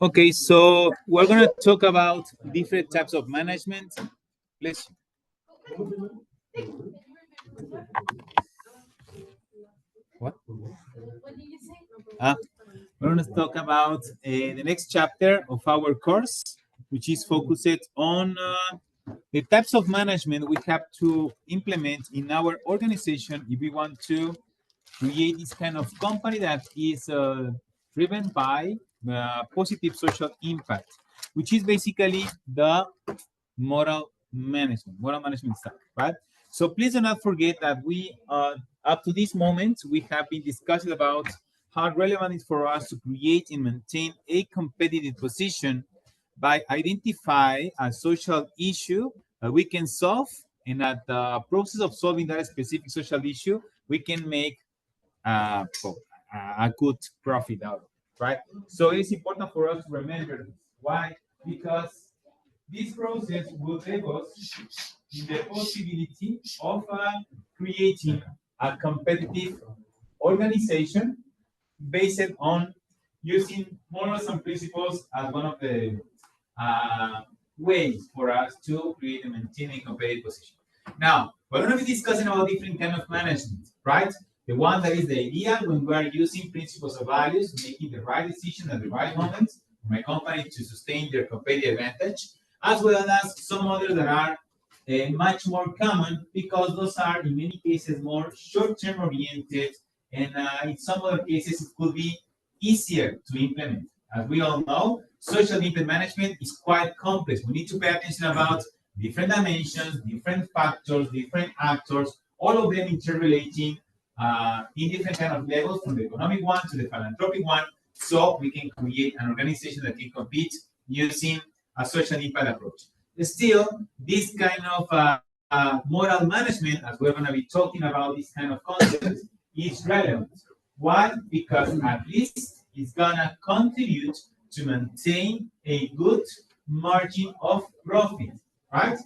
Okay, so we're going to talk about different types of management. Bless you. What? We're going to talk about the next chapter of our course, which is focused on the types of management we have to implement in our organization if we want to create this kind of company that is driven by positive social impact, which is basically the moral management stack, right? So please do not forget that we, up to this moment, we have been discussing about how relevant it is for us to create and maintain a competitive position by identifying a social issue that we can solve, and at the process of solving that specific social issue, we can make a good profit out of it, right? So it's important for us to remember this. Why? Because this process will leave us in the possibility of creating a competitive organization based on using morals and principles as one of the ways for us to create and maintain a competitive position. Now, we're going to be discussing about different kind of management, right? The one that is the idea when we are using principles of values, making the right decision at the right moment for my company to sustain their competitive advantage, as well as some others that are much more common because those are in many cases more short-term oriented, and in some other cases it could be easier to implement. As we all know, social impact management is quite complex. We need to pay attention about different dimensions, different factors, different actors, all of them interrelating in different kind of levels, from the economic one to the philanthropic one, so we can create an organization that can compete using a social impact approach. Still, this kind of moral management, as we're going to be talking about this kind of concepts, is relevant. Why? Because at least it's going to contribute to maintain a good margin of profit, right?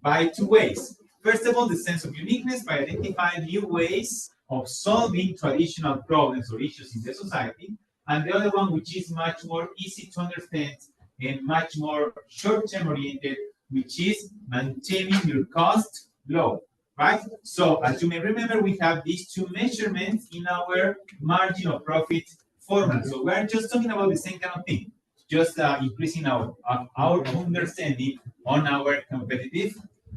By two ways. First of all, the sense of uniqueness by identifying new ways of solving traditional problems or issues in the society. And the other one, which is much more easy to understand and much more short-term oriented, which is maintaining your cost low, right? So as you may remember, we have these two measurements in our margin of profit formula. So we're just talking about the same kind of thing, just increasing our understanding on our competitive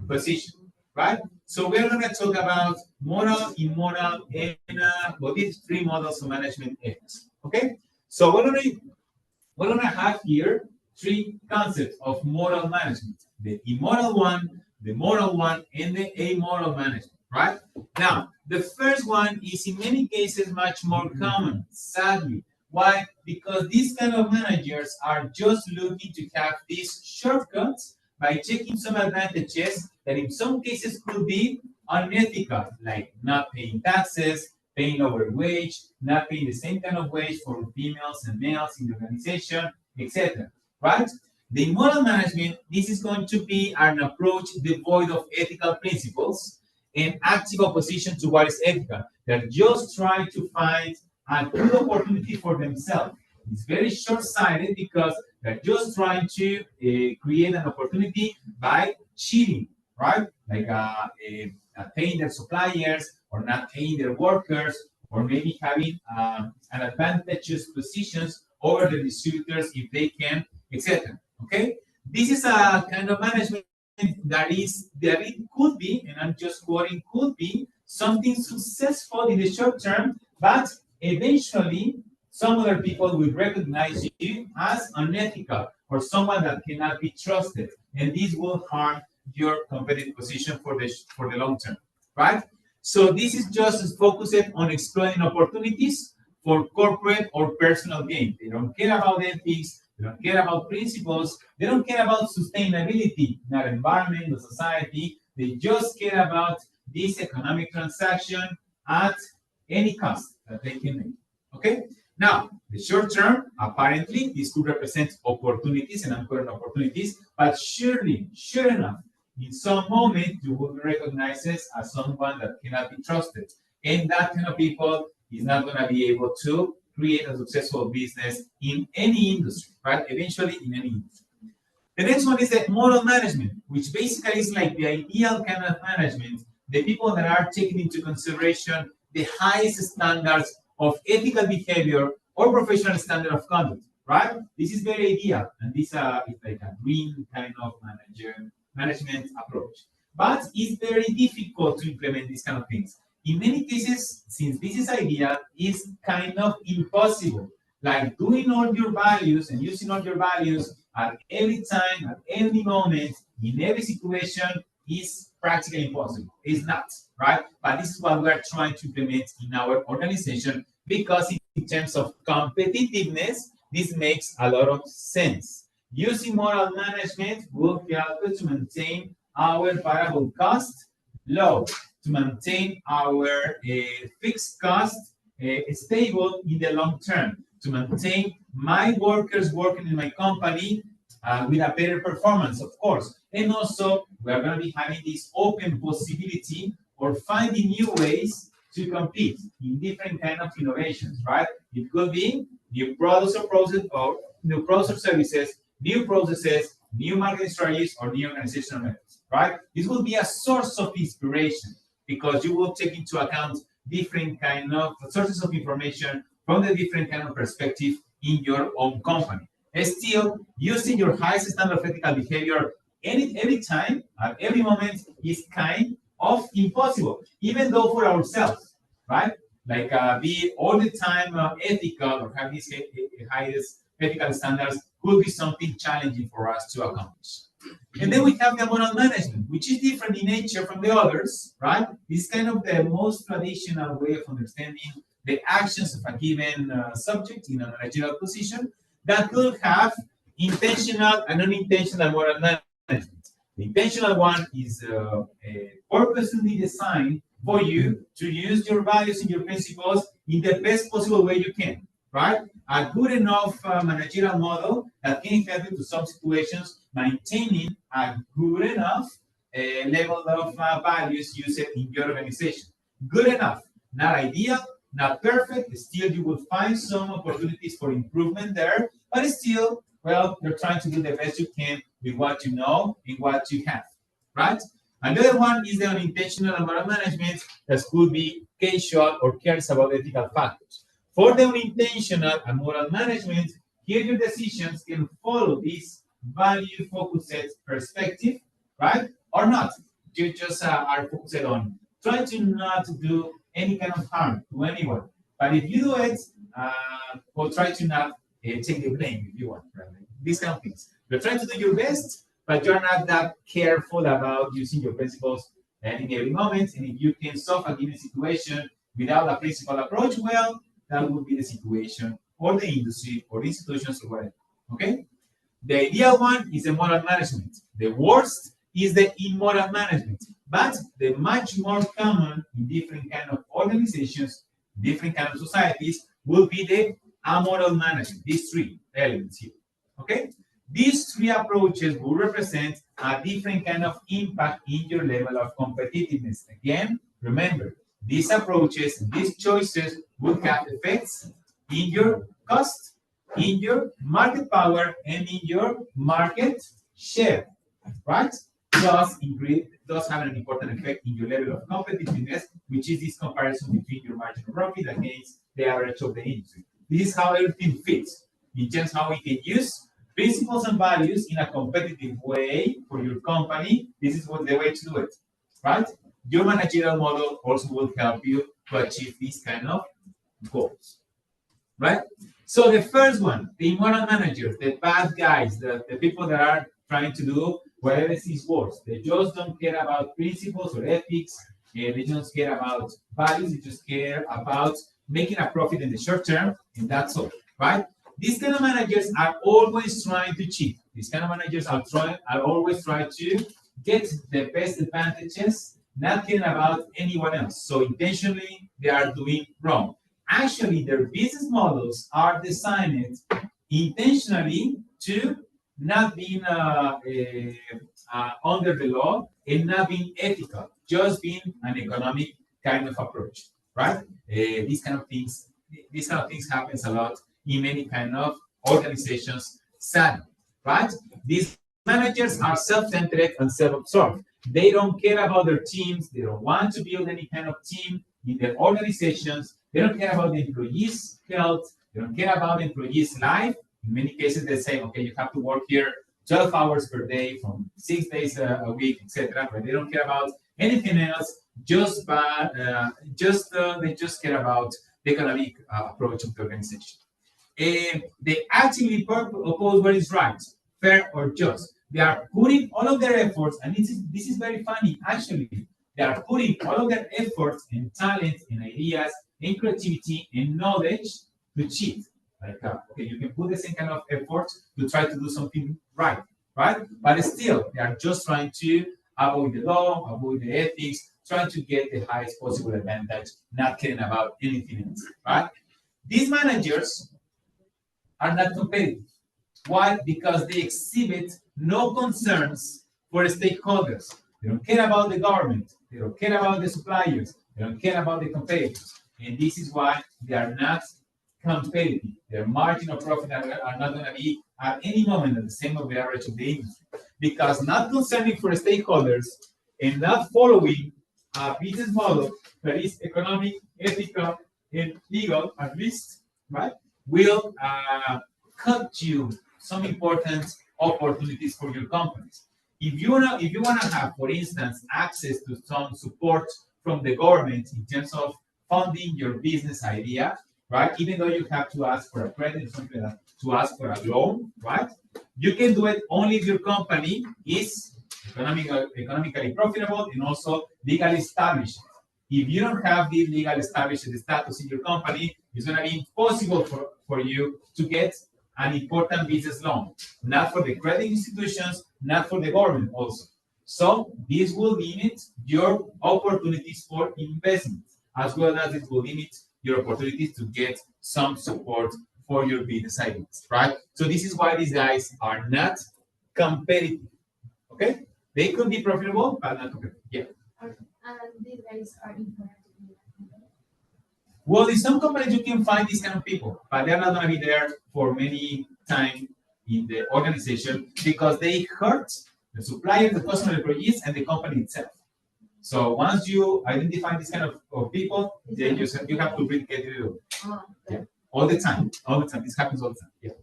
position, right? So we're going to talk about moral, immoral, and these three models of management ethics. Okay, so we're going to have here three concepts of moral management: the immoral one, the moral one, and the amoral management. Right now, the first one is in many cases much more common, sadly. Why? Because these kind of managers are just looking to have these shortcuts by taking some advantages that in some cases could be unethical, like not paying taxes, paying over wage, not paying the same kind of wage for females and males in the organization, etc. Right? The immoral management, this is going to be an approach devoid of ethical principles and active opposition to what is ethical. They're just trying to find a good opportunity for themselves. It's very short-sighted because they're just trying to create an opportunity by cheating, right? Like paying their suppliers or not paying their workers, or maybe having an advantageous positions over the distributors if they can, etc. Okay, this is a kind of management that it could be, and I'm just quoting, could be something successful in the short term, but eventually some other people will recognize you as unethical or someone that cannot be trusted, and this will harm your competitive position for the long term, right? So this is just focused on exploiting opportunities for corporate or personal gain. They don't care about ethics, they don't care about principles, they don't care about sustainability, not environment, the society. They just care about this economic transaction at any cost that they can make. Okay? Now, the short term, apparently, this could represent opportunities and important opportunities, but surely, sure enough, in some moment, you will be recognized as someone that cannot be trusted. And that kind of people is not going to be able to create a successful business in any industry, right? Eventually in any industry. The next one is the moral management, which basically is like the ideal kind of management, the people that are taking into consideration the highest standards of ethical behavior or professional standard of conduct, right? This is very ideal, and this is like a green kind of management approach. But it's very difficult to implement these kind of things. In many cases, since this is ideal, it's kind of impossible. Like doing all your values and using all your values at every time, at any moment, in every situation is practically impossible. It's not, right? But this is what we're trying to implement in our organization, because in terms of competitiveness, this makes a lot of sense. Using moral management will help us to maintain our variable cost low, to maintain our fixed cost stable in the long term, to maintain my workers working in my company with a better performance, of course. And also, we're going to be having this open possibility or finding new ways to compete in different kind of innovations, right? It could be new products or new products or services, new processes, new marketing strategies, or new organizational methods, right? This will be a source of inspiration because you will take into account different kind of sources of information from the different kind of perspective in your own company. Still, using your highest standard of ethical behavior every time, at every moment, is kind of impossible, even though for ourselves, right? Like be all the time ethical or have these highest ethical standards could be something challenging for us to accomplish. And then we have the moral management, which is different in nature from the others, right? It's kind of the most traditional way of understanding the actions of a given subject in a managerial position that could have intentional and unintentional moral management. The intentional one is purposely designed for you to use your values and your principles in the best possible way you can, right? A good enough managerial model that can help you to some situations maintaining a good enough level of values used in your organization. Good enough, not ideal, not perfect. Still, you will find some opportunities for improvement there, but still, well, you're trying to do the best you can with what you know and what you have, right? Another one is the unintentional and moral management that could be casual or cares about ethical factors. For the unintentional and moral management, here your decisions can follow this value-focused perspective, right? Or not. You just are focused on trying to not do any kind of harm to anyone. But if you do it, or try to not take the blame if you want, right? These kind of things. You're trying to do your best, but you're not that careful about using your principles in every moment. And if you can solve a given situation without a principle approach, well, that would be the situation or the industry or institutions or whatever. Okay? The ideal one is the moral management. The worst is the immoral management. But the much more common in different kind of organizations, different kind of societies, will be the amoral management. These three elements here. Okay? These three approaches will represent a different kind of impact in your level of competitiveness. Again, remember, these approaches, these choices will have effects in your cost, in your market power, and in your market share, right? Thus have an important effect in your level of competitiveness, which is this comparison between your margin of profit against the average of the industry. This is how everything fits in terms of how we can use principles and values in a competitive way for your company. This is the way to do it, right? Your managerial model also will help you to achieve these kind of goals, right? So the first one, the immoral managers, the bad guys, the people that are trying to do whatever is worse. They just don't care about principles or ethics. They just care about values. They just care about making a profit in the short term, and that's all, right? These kind of managers are always trying to cheat. These kind of managers are always trying to get the best advantages, not caring about anyone else. So intentionally, they are doing wrong. Actually, their business models are designed intentionally to not being under the law and not being ethical, just being an economic kind of approach, right? These kind of things these kind of things happens a lot in many kind of organizations, sadly, right? These managers are self-centered and self-absorbed. They don't care about their teams. They don't want to build any kind of team in their organizations. They don't care about the employees' health. They don't care about the employees' life. In many cases, they say, okay, you have to work here 12 hours per day from 6 days a week, etc. But they don't care about anything else. They just care about the economic approach of the organization. They actively oppose what is right, fair, or just. They are putting all of their efforts, and this is very funny, actually. They are putting all of their efforts and talent and ideas and creativity and knowledge to cheat. Like, okay, you can put the same kind of effort to try to do something right? But still, they are just trying to avoid the law, avoid the ethics, trying to get the highest possible advantage, not caring about anything else, right? These managers are not competitive. Why? Because they exhibit no concerns for stakeholders. They don't care about the government. They don't care about the suppliers. They don't care about the competitors. And this is why they are not competitive. Their margin of profit are not going to be at any moment at the same of the average of the industry. Because not concerning for stakeholders and not following a business model that is economic, ethical, and legal, at least, right, will cut you some important opportunities for your companies. If you wanna have, for instance, access to some support from the government in terms of funding your business idea, right? Even though you have to ask for a credit or something like that, to ask for a loan, right? You can do it only if your company is economically profitable and also legally established. If you don't have the legal established status in your company, it's going to be impossible for you to get an important business loan, not for the credit institutions, not for the government also. So this will limit your opportunities for investment, as well as it will limit your opportunities to get some support for your business ideas, right? So this is why these guys are not competitive, okay? They could be profitable, but not competitive, yeah. And these guys are important. Well, in some companies you can find these kind of people, but they're not going to be there for many time in the organization because they hurt the supplier, the customer, employees, and the company itself. So once you identify this kind of people, then you have to really get rid of it. Yeah. All the time. This happens all the time. Yeah.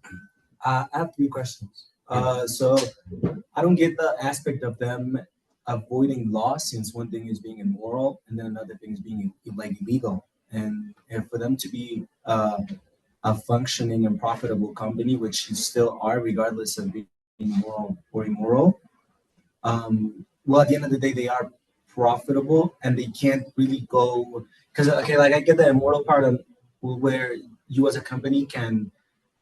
I have 3 questions. So I don't get the aspect of them avoiding law, since one thing is being immoral and then another thing is being like illegal. And for them to be a functioning and profitable company, which you still are, regardless of being moral or immoral, well, at the end of the day, they are profitable and they can't really go, because, okay, like I get the immoral part of where you as a company can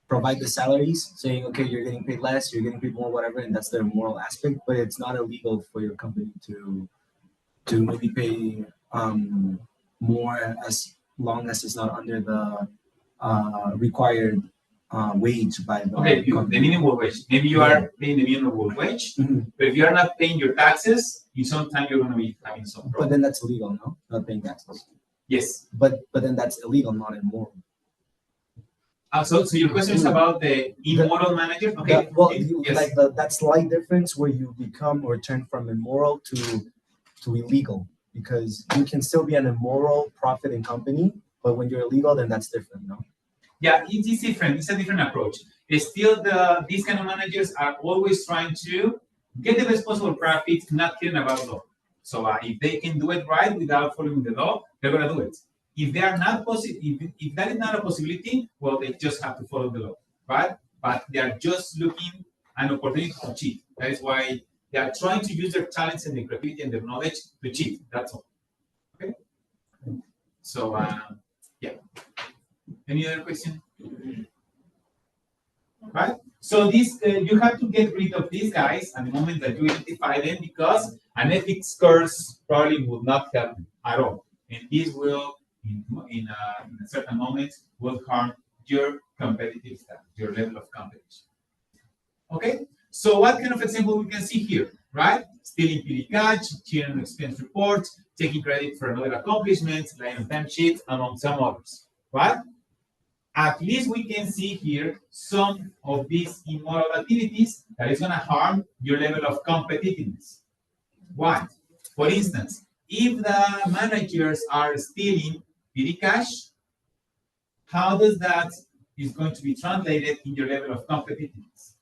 provide the salaries, saying, okay, you're getting paid less, you're getting paid more, whatever, and that's the moral aspect, but it's not illegal for your company to maybe pay more as long as it's not under the required wage by the the minimum wage. Maybe you are paying the minimum wage, but if you are not paying your taxes, in some time you're going to be having some problem. But then that's illegal, no? Not paying taxes. Yes. But then that's illegal, not immoral. So your question is about the immoral manager? Okay. Yes. Like that slight difference where you become or turn from immoral to illegal, because you can still be an immoral profiting company, but when you're illegal, then that's different, no? Yeah, it is different. It's a different approach. Still, these kind of managers are always trying to get the best possible profit, not caring about law. So if they can do it right without following the law, they're going to do it. If they are not if that is not a possibility, well, they just have to follow the law, right? But they are just looking an opportunity to cheat. That is why they are trying to use their talents and their creativity and their knowledge to cheat. That's all. Okay. So yeah. Any other question? Right? So this you have to get rid of these guys at the moment that you identify them, because an ethics course probably would not help them at all. And this will, in a certain moment, will harm your competitive status, your level of competition. Okay? So what kind of example we can see here, right? Stealing petty cash, cheating on expense reports, taking credit for another accomplishment, lying on time sheets, among some others, right? at least we can see here some of these immoral activities that is going to harm your level of competitiveness. Why? For instance, if the managers are stealing petty cash, how does that is going to be translated in your level of competitiveness?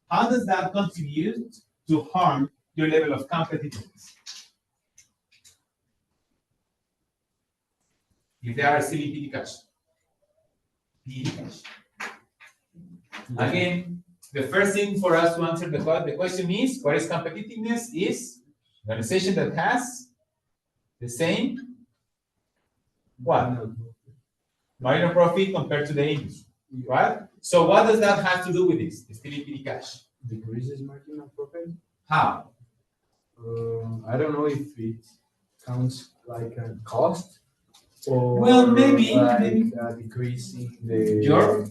How does that contribute to harm your level of competitiveness? If they are stealing petty cash. Again, the first thing for us to answer the question is, what is competitiveness? Is an organization that has the same what? Marginal profit compared to the industry, right? So what does that have to do with this? Stealing petty cash. Decreases marginal profit. How? I don't know if it counts like a cost or Well, maybe decreasing the your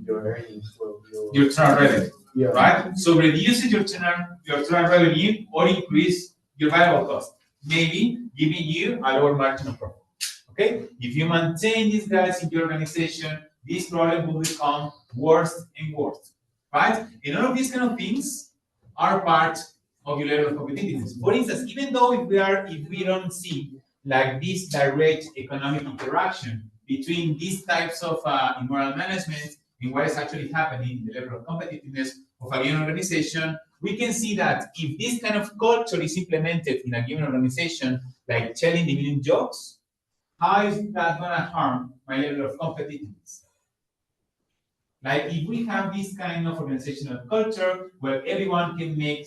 earnings. Well, your total revenue, yeah. right? So reducing your total revenue or increase your variable cost, maybe giving you a lower margin of profit. Okay, if you maintain these guys in your organization, this problem will become worse and worse, right? And all of these kind of things are part of your level of competitiveness. For instance, even though if we don't see like this direct economic interaction between these types of immoral management and what is actually happening in the level of competitiveness of a given organization, we can see that if this kind of culture is implemented in a given organization, like telling demeaning jokes, how is that going to harm my level of competitiveness? Like if we have this kind of organizational culture where everyone can make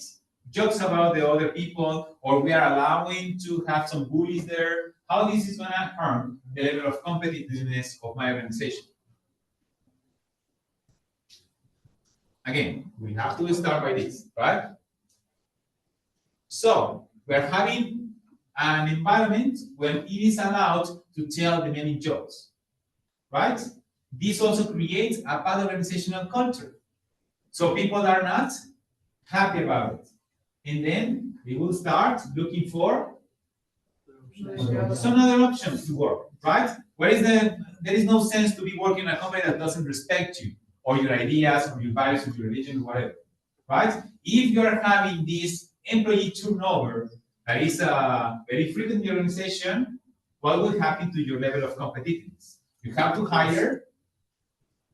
jokes about the other people, or we are allowing to have some bullies there, how this is going to harm the level of competitiveness of my organization? Again, we have to start by this, right? So we're having an environment where it is allowed to tell the many jokes, right? This also creates a bad organizational culture. So people are not happy about it. And then they will start looking for some other options to work, right? There is no sense to be working in a company that doesn't respect you, or your ideas, or your values, or your religion, whatever, right? If you're having this employee turnover that is very frequent in your organization, what will happen to your level of competitiveness? You have to hire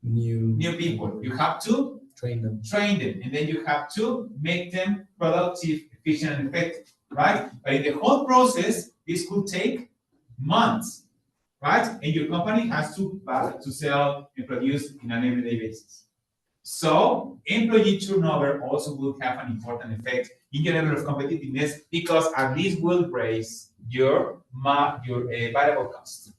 new people. You have to train them, and then you have to make them productive, efficient, and effective, right? But in the whole process, this could take months, right? And your company has to sell and produce on an everyday basis. So employee turnover also will have an important effect in your level of competitiveness, because at least will raise your variable cost,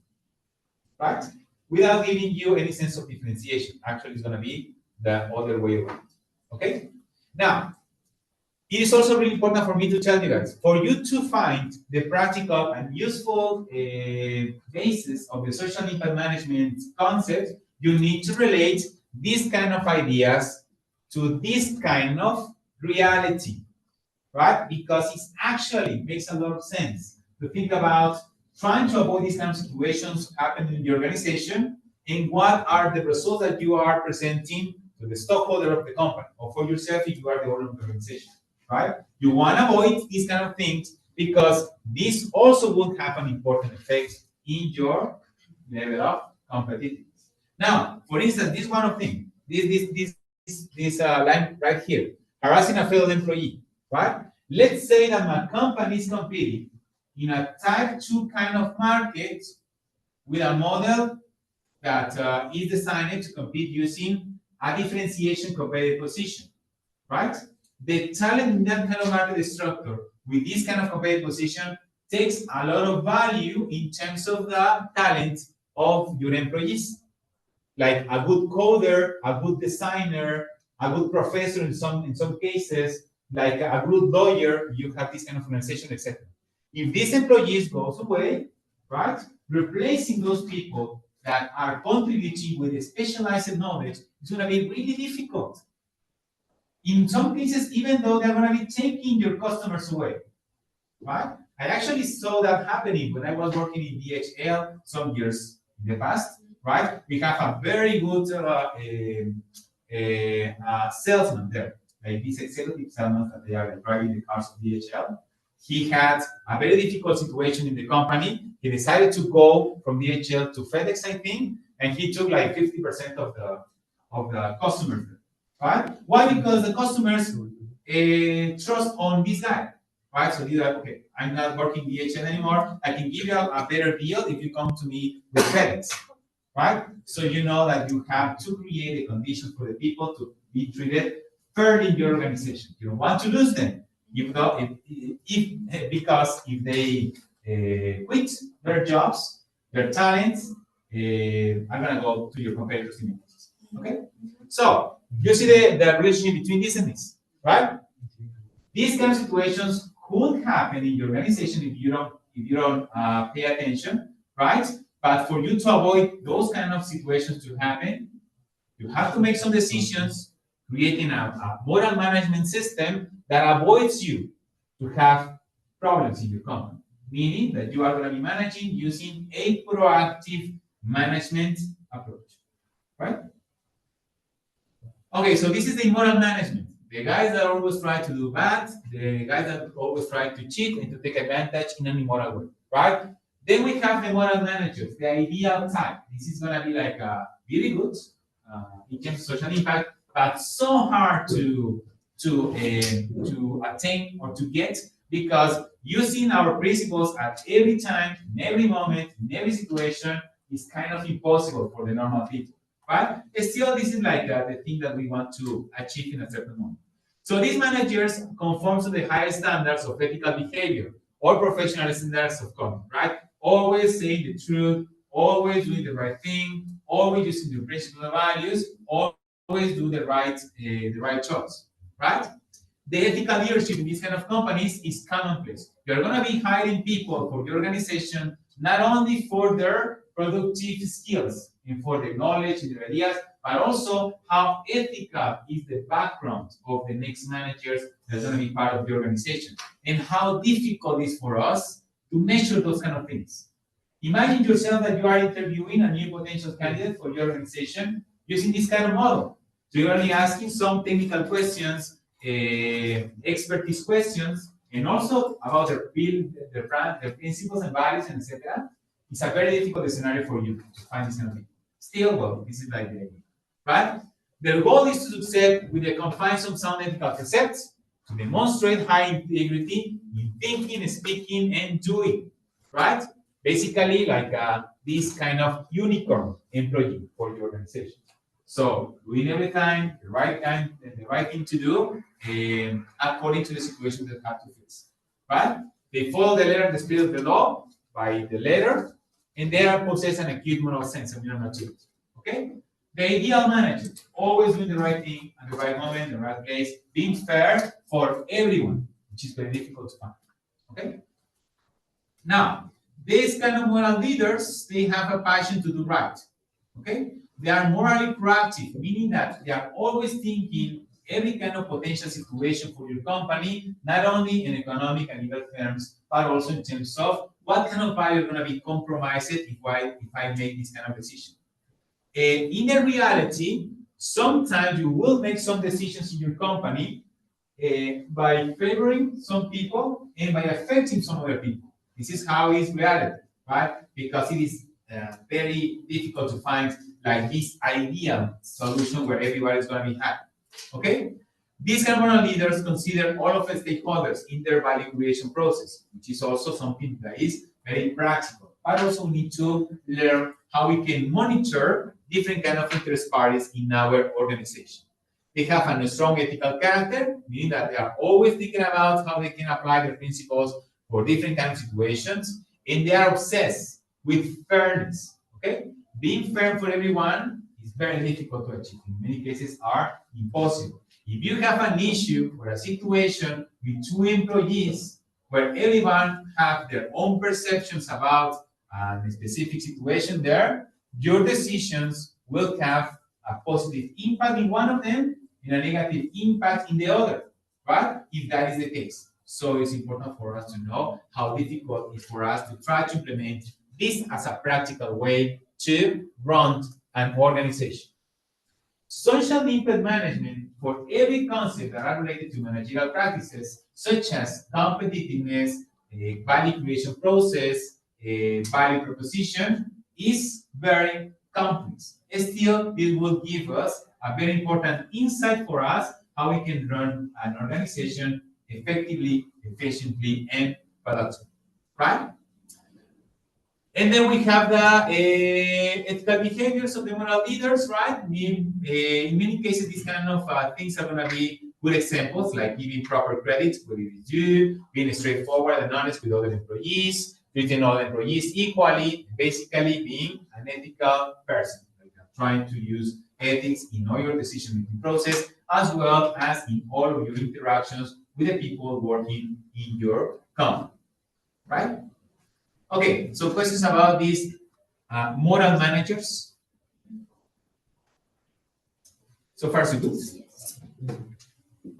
right? Without giving you any sense of differentiation. Actually, it's going to be the other way around. Okay? Now, it is also really important for me to tell you guys, for you to find the practical and useful basis of the social impact management concept, you need to relate these kind of ideas to this kind of reality, right? Because it actually makes a lot of sense to think about trying to avoid these kind of situations happening in the organization, and what are the results that you are presenting to the stockholder of the company, or for yourself if you are the owner of the organization, right? You want to avoid these kind of things, because this also will have an important effect in your level of competitiveness. Now, for instance, this one of thing, this line right here, harassing a fellow employee, right? Let's say that my company is competing in a type 2 kind of market with a model that is designed to compete using a differentiation competitive position, right? The talent in that kind of market structure with this kind of competitive position takes a lot of value in terms of the talent of your employees. Like a good coder, a good designer, a good professor in some cases, like a good lawyer, you have this kind of organization, etc. If these employees goes away, right, replacing those people that are contributing with specialized knowledge is going to be really difficult. In some cases, even though they're going to be taking your customers away, right? I actually saw that happening when I was working in DHL some years in the past, right? We have a very good salesman there, like these executive salesmen that they are like, driving the cars of DHL. He had a very difficult situation in the company. He decided to go from DHL to FedEx, I think, and he took like 50% of the customers, right? Why? Because the customers trust on this guy, right? So they're like, okay, I'm not working DHL anymore. I can give you a better deal if you come to me with FedEx, right? So you know that you have to create a condition for the people to be treated fairly in your organization. You don't want to lose them. Because if they quit their jobs, their talents are gonna go to your competitors in business. Okay, so you see the relationship between this and this, right? These kind of situations could happen in your organization if you don't pay attention, right? But for you to avoid those kind of situations to happen, you have to make some decisions, creating a moral management system that avoids you to have problems in your company, meaning that you are going to be managing using a proactive management approach, right? Okay, so this is the moral management. The guys that always try to do bad, the guys that always try to cheat and to take advantage in an immoral way, right? Then we have the moral managers, the ideal type. This is going to be like really good in terms of social impact, but so hard to attain or to get, because using our principles at every time, in every moment, in every situation is kind of impossible for the normal people, right? Still, this is like the thing that we want to achieve in a certain moment. So these managers conform to the highest standards of ethical behavior or professional standards of conduct, right? Always saying the truth, always doing the right thing, always using the principles and values, always do the right choice, right? The ethical leadership in these kind of companies is commonplace. You're going to be hiring people for your organization, not only for their productive skills and for their knowledge and their ideas, but also how ethical is the background of the next managers that's going to be part of the organization, and how difficult it is for us to measure those kind of things. Imagine yourself that you are interviewing a new potential candidate for your organization using this kind of model. So you're only asking some technical questions, expertise questions, and also about their field, their brand, their principles and values, and etc. It's a very difficult scenario for you to find this kind of thing. Still, well, this is like the idea, right? The goal is to succeed with the confines of sound ethical precepts, to demonstrate high integrity in thinking, speaking, and doing, right? Basically, like this kind of unicorn employee for your organization. So doing every time the right time and the right thing to do, according to the situation that have to face, right? They follow the letter and the spirit of the law by the letter, and they are possess an acute moral sense of maturity. Okay? The ideal manager, always doing the right thing at the right moment, the right place, being fair for everyone, which is very difficult to find. Okay? Now, these kind of moral leaders, they have a passion to do right. Okay? They are morally proactive, meaning that they are always thinking every kind of potential situation for your company, not only in economic and legal terms, but also in terms of what kind of value is going to be compromised if I make this kind of decision. In the reality, sometimes you will make some decisions in your company by favoring some people and by affecting some other people. This is how it is reality, right? Because it is very difficult to find like this ideal solution where everybody is going to be happy. Okay? These kind of moral leaders consider all of the stakeholders in their value creation process, which is also something that is very practical. But also we need to learn how we can monitor different kind of interest parties in our organization. They have a strong ethical character, meaning that they are always thinking about how they can apply their principles for different kind of situations, and they are obsessed with fairness. Okay? Being fair for everyone is very difficult to achieve. In many cases, are impossible. If you have an issue or a situation with two employees where everyone have their own perceptions about a specific situation there, your decisions will have a positive impact in one of them and a negative impact in the other, right? If that is the case. So it's important for us to know how difficult it is for us to try to implement this as a practical way to run an organization. Social impact management for every concept that are related to managerial practices, such as competitiveness, value creation process, value proposition, is very complex. Still, this will give us a very important insight for us how we can run an organization effectively, efficiently, and productively, right? And then we have the ethical behaviors of the moral leaders, right? In many cases, these kind of things are going to be good examples, like giving proper credit where it is due, being straightforward and honest with other employees, treating all employees equally, basically being an ethical person. Like trying to use ethics in all your decision-making process, as well as in all of your interactions with the people working in your company, right? Okay, so questions about these moral managers. So far, so good.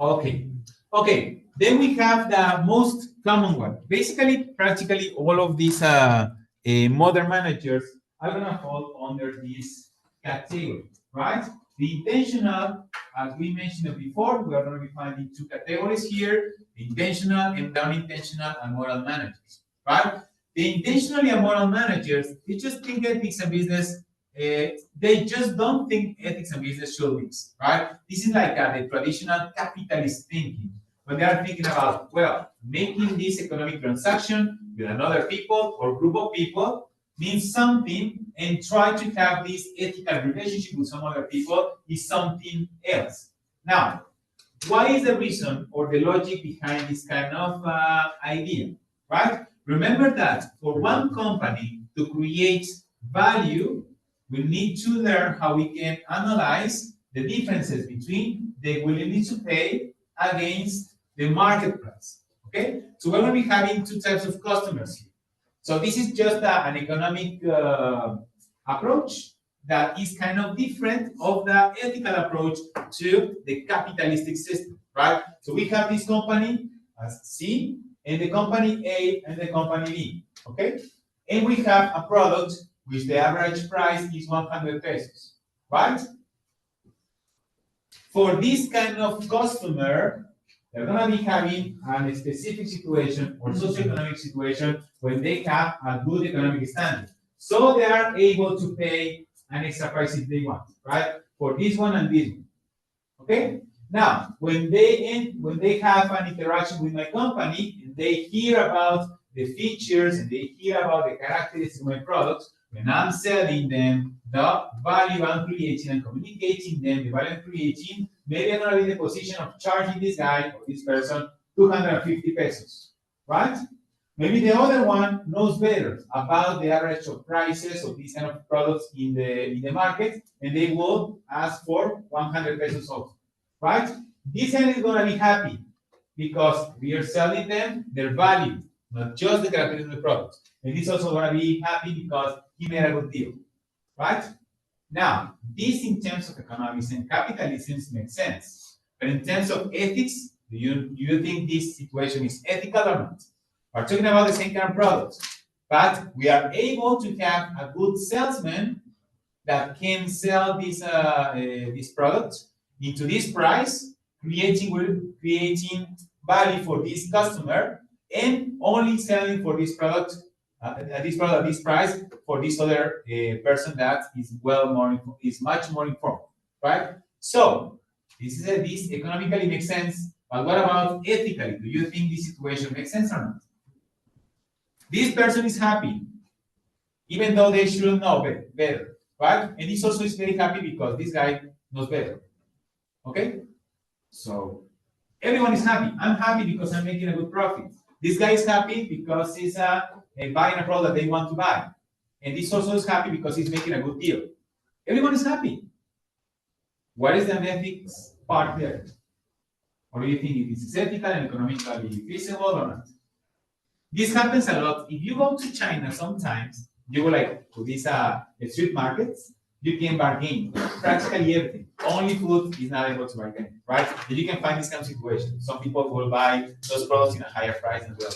Okay. Then we have the most common one. Basically, practically all of these modern managers are gonna fall under this category, right? The intentional, as we mentioned before, we are going to be finding two categories here: the intentional and unintentional and moral managers, right? The intentionally and moral managers, they just think ethics and business, they just don't think ethics and business should mix, right? This is like the traditional capitalist thinking, when they are thinking about, well, making this economic transaction with another people or group of people means something, and try to have this ethical relationship with some other people is something else. Now, what is the reason or the logic behind this kind of idea, right? Remember that for one company to create value, we need to learn how we can analyze the differences between the willingness to pay against the market price, okay? So we're going to be having two types of customers here. So this is just an economic approach that is kind of different of the ethical approach to the capitalistic system, right? So we have this company as C, and the company A and the company B, okay? And we have a product which the average price is 100 pesos, right? For this kind of customer, they're going to be having a specific situation or socioeconomic situation when they have a good economic standing. So they are able to pay an extra price if they want, right? For this one and this one, okay? Now, when they have an interaction with my company and they hear about the features and they hear about the characteristics of my products, when I'm selling them, the value I'm creating and communicating them, the value I'm creating, maybe I'm going to be in the position of charging this guy or this person 250 pesos, right? Maybe the other one knows better about the average of prices of these kind of products in the market, and they will ask for 100 pesos also, right? This guy is going to be happy because we are selling them their value, not just the characteristics of the product. And he's also going to be happy because he made a good deal, right? Now, this in terms of economics and capitalism makes sense. But in terms of ethics, do you think this situation is ethical or not? We're talking about the same kind of products, but we are able to have a good salesman that can sell this product into this price, creating value for this customer, and only selling for this product at this price for this other person that is much more informed, right? So this economically makes sense, but what about ethically? Do you think this situation makes sense or not? This person is happy, even though they shouldn't know better, right? And this also is very happy because this guy knows better, okay? So everyone is happy. I'm happy because I'm making a good profit. This guy is happy because he's buying a product that they want to buy. And this also is happy because he's making a good deal. Everyone is happy. What is the ethics part there? Or do you think it is ethical and economically feasible or not? This happens a lot. If you go to China sometimes, you go like to these street markets, you can bargain practically everything. Only food is not able to bargain, right? And you can find this kind of situation. Some people will buy those products in a higher price as well,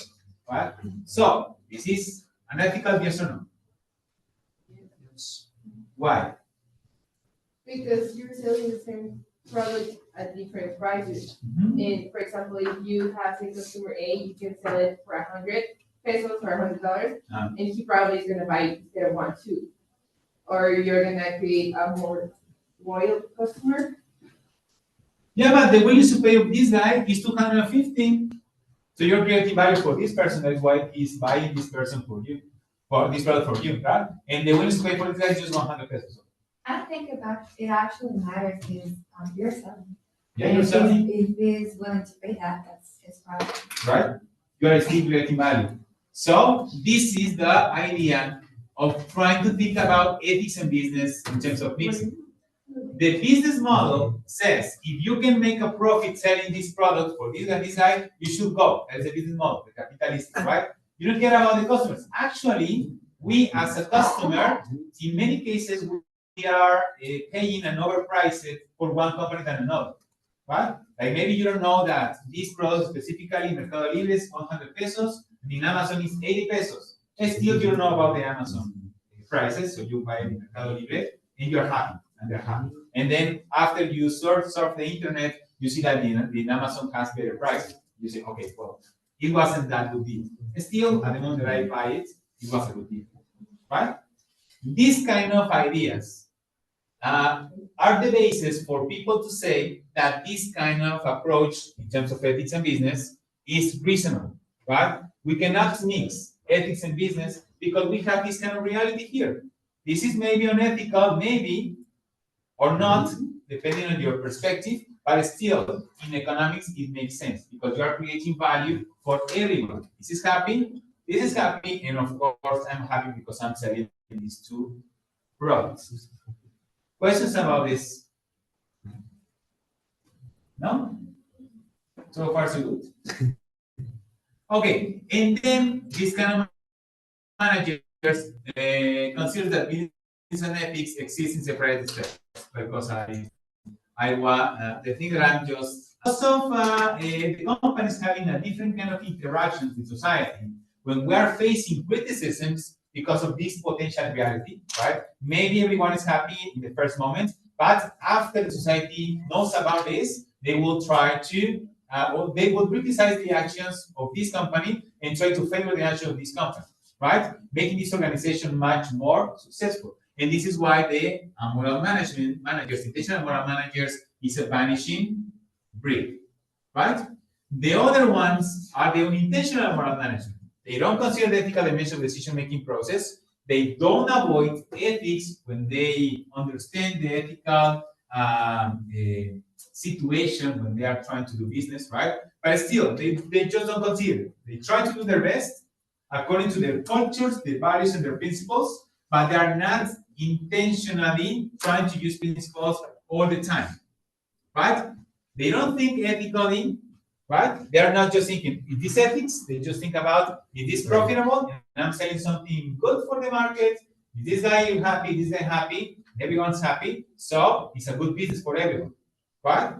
right? So, this is an ethical yes or no? Yes. Why? Because you're selling the same product at different prices. Mhm. And for example, if you have a customer A, you can sell it for 100 pesos or $100, and he probably is gonna buy it instead of 1, 2. Or you're gonna create a more loyal customer. Yeah, but the willingness to pay of this guy is 215. So you're creating value for this person. That's why he's buying this person for you, for this product for you, right? And the willingness to pay for this guy is just 100 pesos. I think it actually matters is you're selling. Yeah, you're selling, If he's willing to pay that, that's his problem. right? You are still creating value. So this is the idea of trying to think about ethics and business in terms of mixing. The business model says if you can make a profit selling this product for this and this guy, you should go. That's the business model, the capitalistic, right? You don't care about the customers. Actually, we as a customer, in many cases, we are paying an overpriced for one company than another, right? Like maybe you don't know that this product specifically in Mercado Libre is 100 pesos, and in Amazon is 80 pesos. And still you don't know about the Amazon prices, so you buy it in Mercado Libre, and you're happy, and they're happy. And then after you surf the internet, you see that the Amazon has better prices. You say, okay, well, it wasn't that good deal. And still, at the moment that I buy it, it was a good deal, right? These kind of ideas are the basis for people to say that this kind of approach in terms of ethics and business is reasonable, right? We cannot mix ethics and business because we have this kind of reality here. This is maybe unethical, maybe, or not, depending on your perspective, but still, in economics, it makes sense because you are creating value for everyone. This is happy, and of course, I'm happy because I'm selling these two products. Questions about this? No? So far, so good. Okay, and then this kind of managers consider that business and ethics exist in separate steps because the thing that I'm just also the companies having a different kind of interactions with society when we are facing criticisms because of this potential reality, right? Maybe everyone is happy in the first moment, but after the society knows about this, they will try to, or they will criticize the actions of this company and try to favor the action of this company, right? Making this organization much more successful. And this is why the moral managers, intentional moral managers, is a vanishing breed, right? The other ones are the unintentional moral management. They don't consider the ethical dimension of the decision-making process. They don't avoid ethics when they understand the ethical situation when they are trying to do business, right? But still, they just don't consider it. They try to do their best according to their cultures, their values, and their principles, but they are not intentionally trying to use principles all the time, right? They don't think ethically, right? They are not just thinking, is this ethics? They just think about, is this profitable? And I'm selling something good for the market. Is this guy happy? Is this guy happy? Everyone's happy. So it's a good business for everyone, right?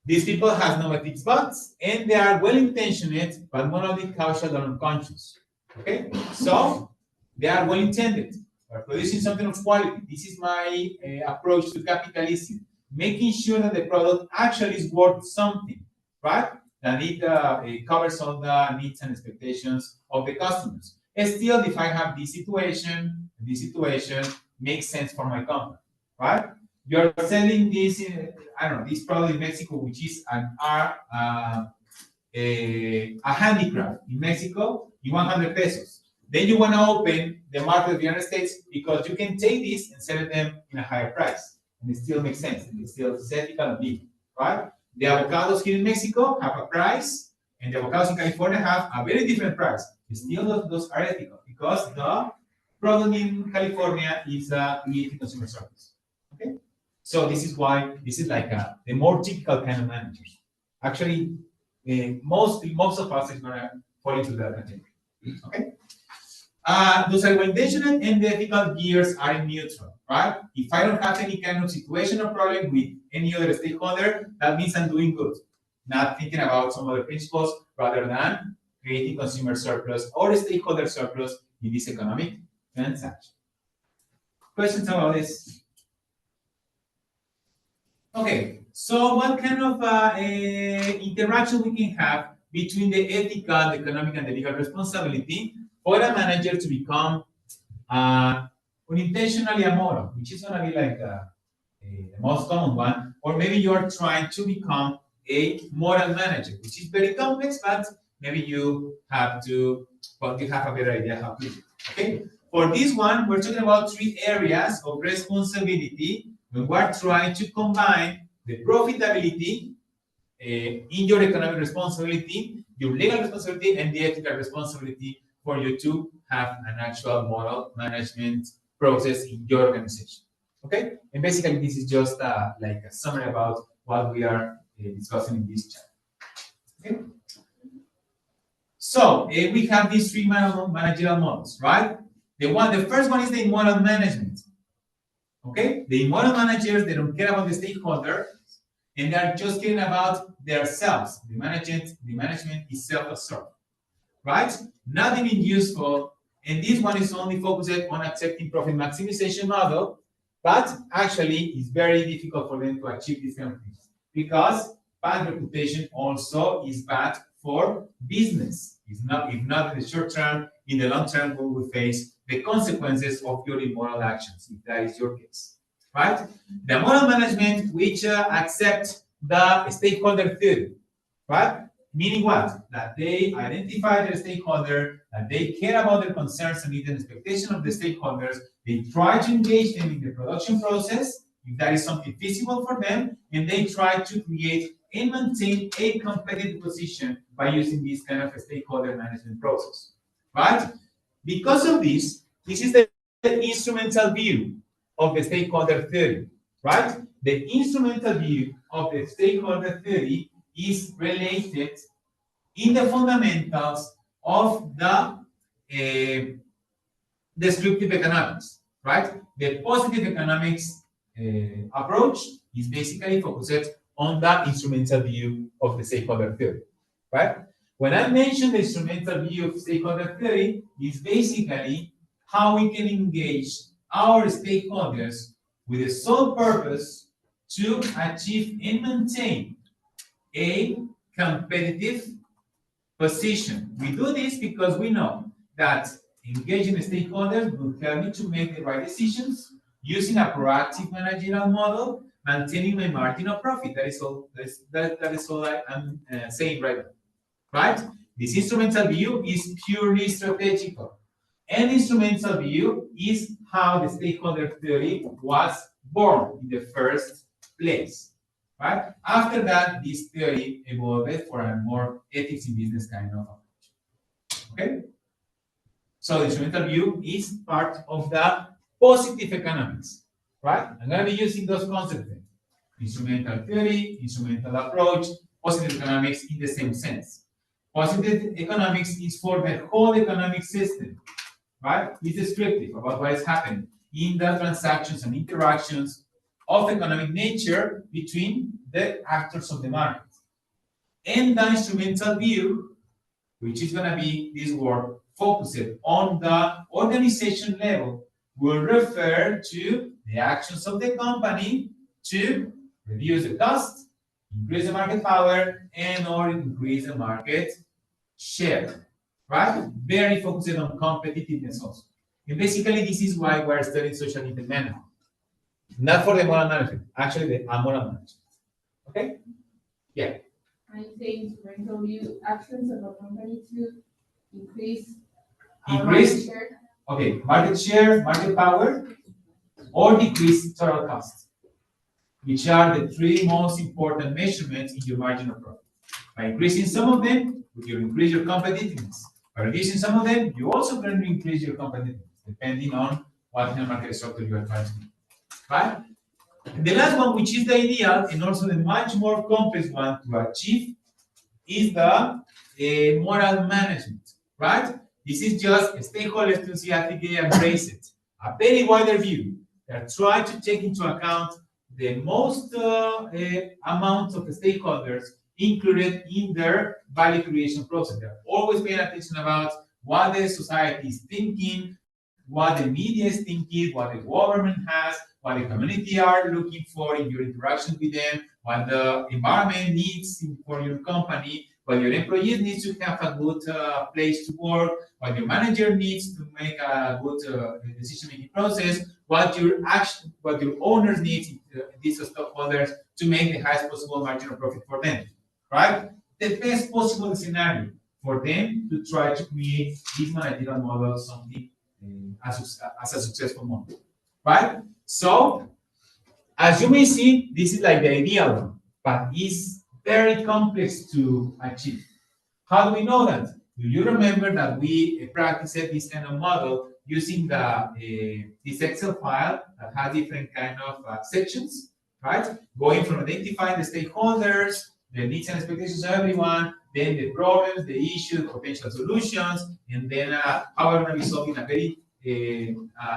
These people have no ethics buts, and they are well-intentioned, but morally cautious and unconscious. Okay? So they are well-intended. They're producing something of quality. This is my approach to capitalism. Making sure that the product actually is worth something, right? That it covers all the needs and expectations of the customers. And still, if I have this situation makes sense for my company, right? You're selling this, I don't know, this product in Mexico, which is a handicraft in Mexico, in 100 pesos. Then you want to open the market of the United States because you can take this and sell them in a higher price. And it still makes sense, and it still is ethical and legal, right? The avocados here in Mexico have a price, and the avocados in California have a very different price. Still, those are ethical because the product in California is creating consumer service. Okay, so this is why this is like the more typical kind of managers. Actually, most of us is gonna fall into that category. Okay. Those argumentation and the ethical gears are neutral, right? If I don't have any kind of situation or problem with any other stakeholder, that means I'm doing good. Not thinking about some other principles rather than creating consumer surplus or stakeholder surplus in this economic transaction. Questions about this? Okay, so what kind of interaction we can have between the ethical, the economic, and the legal responsibility for a manager to become unintentionally amoral, which is going to be like the most common one, or maybe you're trying to become a moral manager, which is very complex, but maybe you have to, well, you have a better idea how to do it. Okay, for this one, we're talking about 3 areas of responsibility when we're trying to combine the profitability in your economic responsibility, your legal responsibility, and the ethical responsibility for you to have an actual moral management process in your organization. Okay, and basically this is just like a summary about what we are discussing in this chapter. Okay, so we have these 3 managerial models, right? The first one is the immoral management. Okay, the immoral managers, they don't care about the stakeholder, and they are just caring about themselves. The management is self-absorbed, right? Not even useful, and this one is only focused on accepting profit maximization model, but actually it's very difficult for them to achieve this kind of things because bad reputation also is bad for business. It's not, if not in the short term, in the long term, we will face the consequences of your immoral actions, if that is your case, right? The moral management, which accept the stakeholder theory, right? Meaning what? That they identify their stakeholder, that they care about their concerns and needs and expectations of the stakeholders. They try to engage them in the production process, if that is something feasible for them, and they try to create and maintain a competitive position by using this kind of a stakeholder management process, right? Because of this is the instrumental view of the stakeholder theory, right? The instrumental view of the stakeholder theory is related in the fundamentals of the descriptive economics, right? The positive economics approach is basically focused on the instrumental view of the stakeholder theory, right? When I mention the instrumental view of stakeholder theory, is basically how we can engage our stakeholders with the sole purpose to achieve and maintain a competitive position. We do this because we know that engaging stakeholders will help me to make the right decisions using a proactive managerial model, maintaining my margin of profit. That is all. That is all I'm saying right now. Right? This instrumental view is purely strategical. And instrumental view is how the stakeholder theory was born in the first place. Right? After that, this theory evolved for a more ethics in business kind of approach. Okay? So the instrumental view is part of the positive economics. Right? I'm going to be using those concepts. Instrumental theory, instrumental approach, positive economics in the same sense. Positive economics is for the whole economic system, right? It's descriptive about what is happening in the transactions and interactions of economic nature between the actors of the market. And the instrumental view, which is going to be this word focused on the organization level, will refer to the actions of the company to reduce the cost, increase the market power, and or increase the market share, right? Very focused on competitiveness also. And basically, this is why we're studying social management. Not for the moral management, actually the amoral management. Okay? Yeah. Are you saying instrumental view actions of a company to increase Increase, market share? okay, market share, market power, or decrease total cost, which are the 3 most important measurements in your margin of profit. By increasing some of them, you increase your competitiveness. By reducing some of them, you also can increase your competitiveness, depending on what kind of market structure you are trying to do. Right? And the last one, which is the ideal and also the much more complex one to achieve, is the moral management. Right? This is just stakeholder enthusiastic, they embrace it. A very wider view that try to take into account the most amount of the stakeholders included in their value creation process. They're always paying attention about what the society is thinking, what the media is thinking, what the government has, what the community are looking for in your interaction with them, what the environment needs for your company, what your employees need to have a good place to work, what your manager needs to make a good decision-making process, what your owners need, these stockholders, to make the highest possible margin of profit for them, right? The best possible scenario for them to try to create this managerial model something as a successful model, right? So, as you may see, this is like the ideal one, but it's very complex to achieve. How do we know that? Do you remember that we practiced this kind of model using this Excel file that has different kind of sections, right? Going from identifying the stakeholders, the needs and expectations of everyone, then the problems, the issues, potential solutions, and then how we're going to be solving a very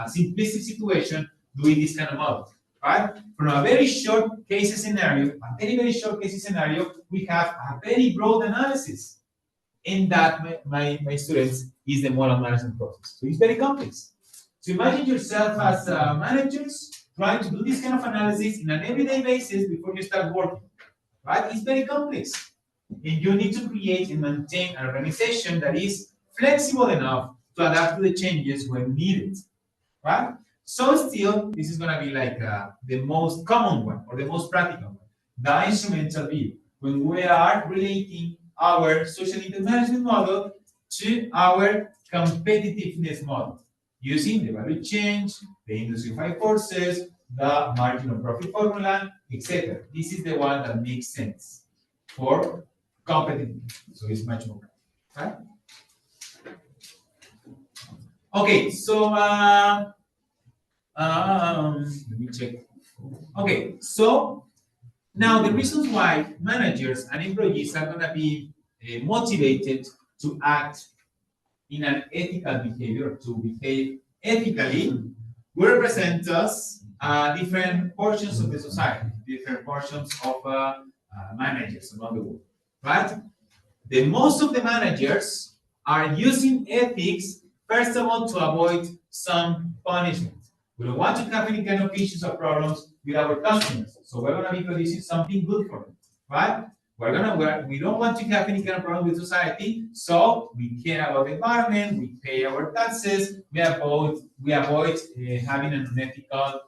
simplistic situation doing this kind of model, right? From a very short case scenario, very short case scenario, we have a very broad analysis. And that, my students, is the model management process. So it's very complex. So imagine yourself as managers trying to do this kind of analysis in an everyday basis before you start working, right? It's very complex. And you need to create and maintain an organization that is flexible enough to adapt to the changes when needed, right? So still, this is going to be like the most common one or the most practical one, the instrumental view, when we are relating our social management model to our competitiveness model, using the value change, the industry 5 forces, the margin of profit formula, etc. This is the one that makes sense for competitiveness. So it's much more, right? Okay, so let me check. Okay, so now the reasons why managers and employees are going to be motivated to act in an ethical behavior, to behave ethically, will represent us different portions of the society, different portions of managers around the world, right? The most of the managers are using ethics, first of all, to avoid some punishment. We don't want to have any kind of issues or problems with our customers, so we're going to be producing something good for them, right? We don't want to have any kind of problem with society, so we care about the environment, we pay our taxes, we avoid having an unethical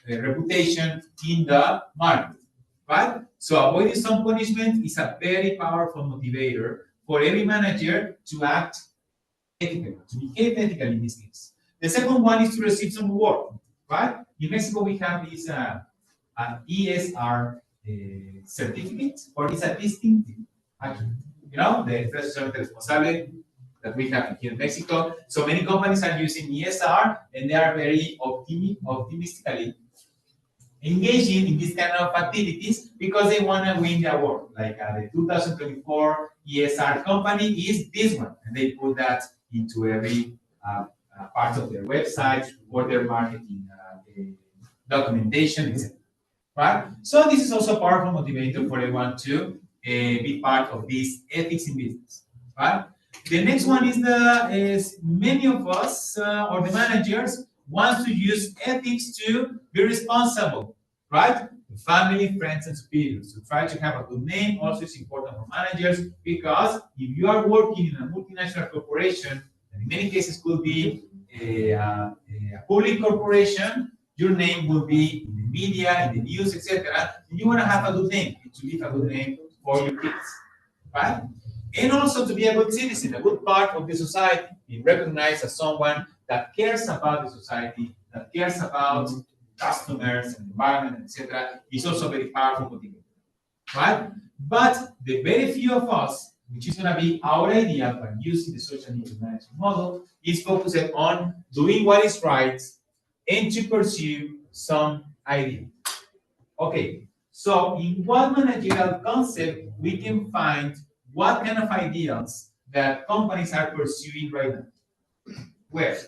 reputation in the market, right? So avoiding some punishment is a very powerful motivator for every manager to act ethically, to behave ethically in this case. The second one is to receive some reward, right? In Mexico, we have this an ESR certificate, or it's a distinctive, actually. You know, the Empresa Responsable that we have here in Mexico. So many companies are using ESR, and they are very optimistically engaging in this kind of activities because they want to win the award. Like the 2024 ESR company is this one, and they put that into every part of their website or their marketing documentation, etc. Right? So this is also a powerful motivator for everyone to be part of this ethics in business. Right? The next one is many of us or the managers want to use ethics to be responsible, right? Family, friends, and superiors. To try to have a good name also is important for managers, because if you are working in a multinational corporation, and in many cases could be a public corporation, your name will be in the media, in the news, etc. And you want to have a good name, to leave a good name for your kids, right? And also to be a good citizen, a good part of the society, be recognized as someone that cares about the society, that cares about customers and environment, etc. is also very powerful motivator, right? But the very few of us, which is going to be our idea by using the social media management model, is focused on doing what is right and to pursue some idea. Okay, so in what managerial concept we can find what kind of ideals that companies are pursuing right now? Where?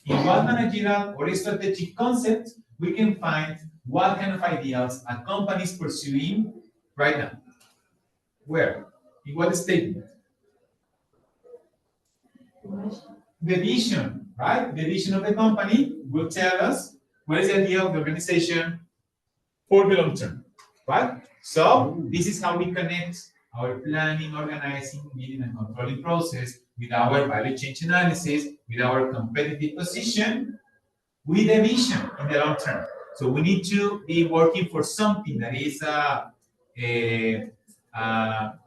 In what managerial or strategic concept we can find what kind of ideals a company is pursuing right now? Where? In what statement? The vision, right? The vision of the company will tell us what is the idea of the organization for the long term, right? So this is how we connect our planning, organizing, leading, and controlling process with our value chain analysis, with our competitive position, with the vision in the long term. So we need to be working for something that is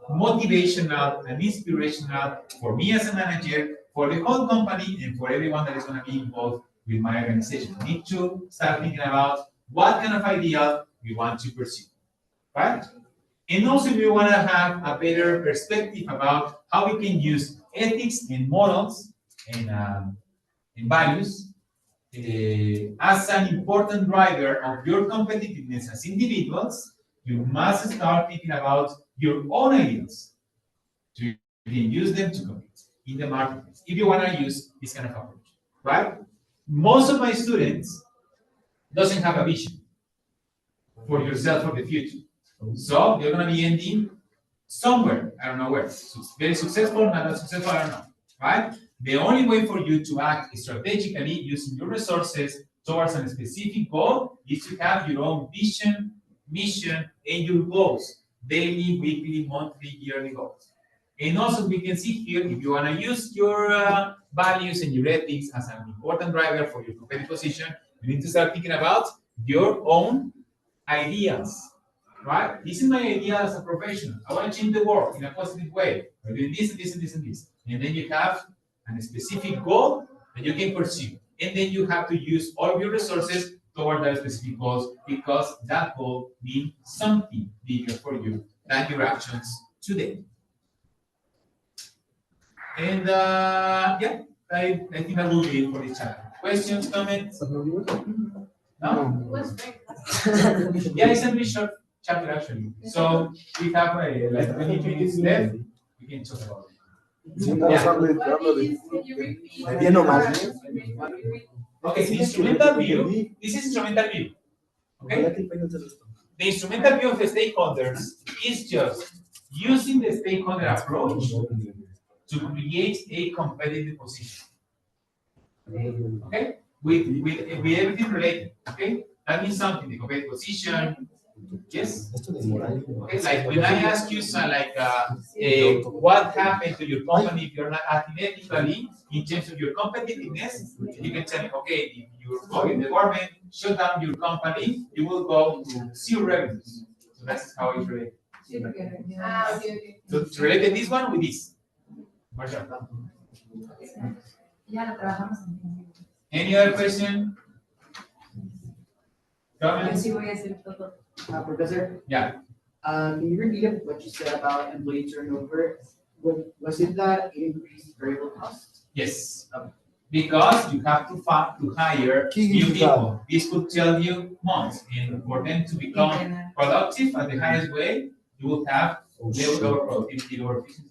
motivational and inspirational for me as a manager, for the whole company, and for everyone that is going to be involved with my organization. We need to start thinking about what kind of idea we want to pursue, right? And also we want to have a better perspective about how we can use ethics and morals and values as an important driver of your competitiveness as individuals. You must start thinking about your own ideas to you can use them to compete in the marketplace if you want to use this kind of approach, right? Most of my students doesn't have a vision for yourself for the future. So they're going to be ending somewhere, I don't know where. So very successful, not that successful, I don't know, right? The only way for you to act strategically using your resources towards a specific goal is to have your own vision, mission, and your goals, daily, weekly, monthly, yearly goals. And also we can see here, if you want to use your values and your ethics as an important driver for your competitive position, you need to start thinking about your own ideas. Right? This is my idea as a professional. I want to change the world in a positive way. By doing this and this and this and this. And then you have a specific goal that you can pursue. And then you have to use all of your resources toward that specific goal because that goal means something bigger for you than your actions today. And yeah, I think that will be it for this chapter. Questions, comments? No? Yeah, it's a very short chapter actually. So we have like 20 minutes left. We can talk about it. Okay, the instrumental view. This is instrumental view. Okay. The instrumental view of the stakeholders is just using the stakeholder approach to create a competitive position. Okay, with everything related. Okay, that means something. The competitive position. Yes. Okay, like when I ask you, what happened to your company if you're not acting ethically in terms of your competitiveness, you can tell me, okay, if the government shut down your company, you will go to zero revenues. So that's how it's related. So it's related this one with this. Any other question? Comments? Professor? Yeah. Can you repeat what you said about employee turnover? Was it that it increased variable costs? Yes. Because you have to hire new people. This could tell you months. And for them to become productive at the highest way, you will have lower productivity, lower efficiency.